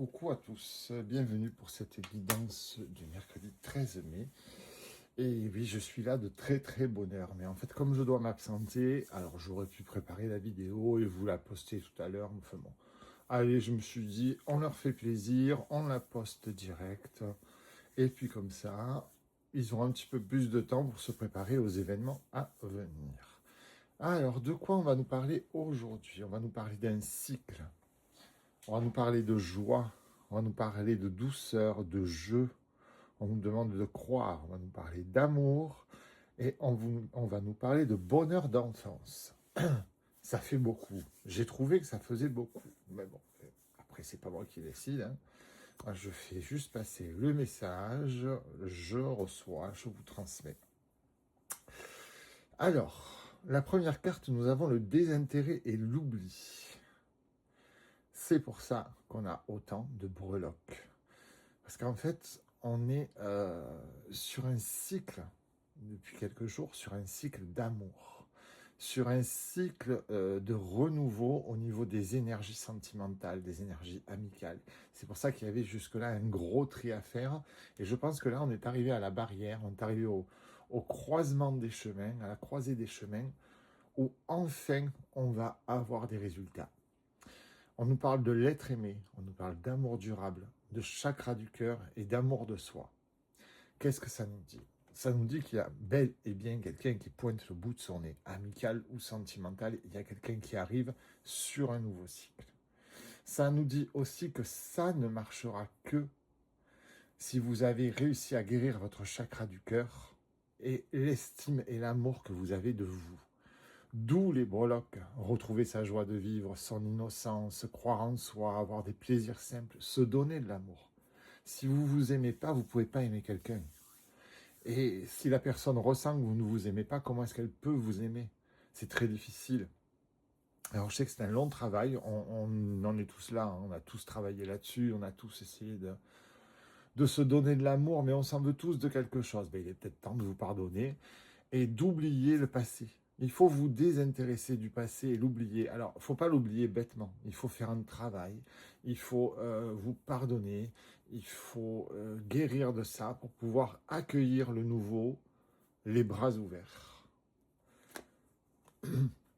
Coucou à tous, bienvenue pour cette guidance du mercredi 13 mai. Et oui, je suis là de très bonne heure. Mais en fait, comme je dois m'absenter, alors j'aurais pu préparer la vidéo et vous la poster tout à l'heure. Enfin bon, allez, je me suis dit, on leur fait plaisir, on la poste direct. Et puis comme ça, ils auront un petit peu plus de temps pour se préparer aux événements à venir. Alors, de quoi on va nous parler aujourd'hui? On va nous parler d'un cycle. On va nous parler de joie, on va nous parler de douceur, de jeu, on nous demande de croire, on va nous parler d'amour et on va nous parler de bonheur d'enfance. Ça fait beaucoup. J'ai trouvé que ça faisait beaucoup. Mais bon, après, c'est pas moi qui décide, hein. Moi, je fais juste passer le message, je reçois, je vous transmets. Alors, la première carte, nous avons le désintérêt et l'oubli. C'est pour ça qu'on a autant de breloques. Parce qu'en fait, on est sur un cycle, depuis quelques jours, sur un cycle d'amour, sur un cycle de renouveau au niveau des énergies sentimentales, des énergies amicales. C'est pour ça qu'il y avait jusque-là un gros tri à faire. Et je pense que là, on est arrivé à la barrière, on est arrivé au croisement des chemins, à la croisée des chemins, où enfin, on va avoir des résultats. On nous parle de l'être aimé, on nous parle d'amour durable, de chakra du cœur et d'amour de soi. Qu'est-ce que ça nous dit? Ça nous dit qu'il y a bel et bien quelqu'un qui pointe le bout de son nez, amical ou sentimental. Il y a quelqu'un qui arrive sur un nouveau cycle. Ça nous dit aussi que ça ne marchera que si vous avez réussi à guérir votre chakra du cœur et l'estime et l'amour que vous avez de vous. D'où les breloques, retrouver sa joie de vivre, son innocence, croire en soi, avoir des plaisirs simples, se donner de l'amour. Si vous vous aimez pas, vous pouvez pas aimer quelqu'un. Et si la personne ressent que vous ne vous aimez pas, comment est-ce qu'elle peut vous aimer? C'est très difficile. Alors je sais que c'est un long travail, on en est tous là, hein. On a tous travaillé là-dessus, on a tous essayé de se donner de l'amour, mais on s'en veut tous de quelque chose. Ben, il est peut-être temps de vous pardonner et d'oublier le passé. Il faut vous désintéresser du passé et l'oublier. Alors, il ne faut pas l'oublier bêtement. Il faut faire un travail. Il faut vous pardonner. Il faut guérir de ça pour pouvoir accueillir le nouveau, les bras ouverts.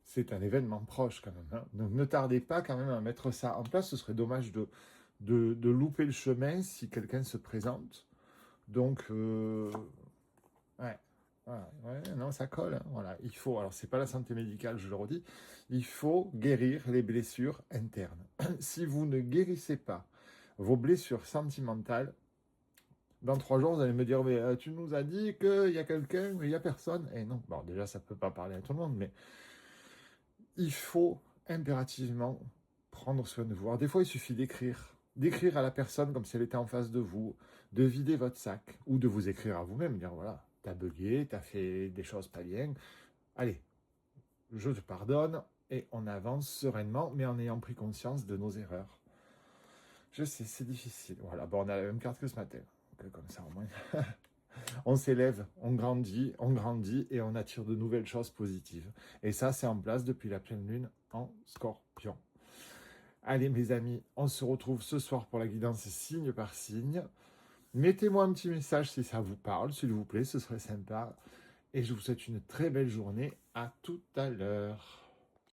C'est un événement proche quand même, hein. Donc, ne tardez pas quand même à mettre ça en place. Ce serait dommage de louper le chemin si quelqu'un se présente. Donc, ouais. Ouais, non, ça colle, hein, voilà. Il faut, alors c'est pas la santé médicale, je le redis, il faut guérir les blessures internes. Si vous ne guérissez pas vos blessures sentimentales, dans 3 jours, vous allez me dire, mais tu nous as dit qu'il y a quelqu'un, mais il n'y a personne. Et non, bon, déjà, ça peut pas parler à tout le monde, mais il faut impérativement prendre soin de vous. Alors, des fois, il suffit d'écrire à la personne comme si elle était en face de vous, de vider votre sac, ou de vous écrire à vous-même, dire, voilà, t'as bugué, t'as fait des choses pas bien, allez, je te pardonne, et on avance sereinement, mais en ayant pris conscience de nos erreurs. Je sais, c'est difficile. Voilà, bon, on a la même carte que ce matin. Donc, comme ça, au moins, on s'élève, on grandit, et on attire de nouvelles choses positives. Et ça, c'est en place depuis la pleine lune en Scorpion. Allez, mes amis, on se retrouve ce soir pour la guidance signe par signe. Mettez-moi un petit message si ça vous parle, s'il vous plaît, ce serait sympa. Et je vous souhaite une très belle journée. À tout à l'heure.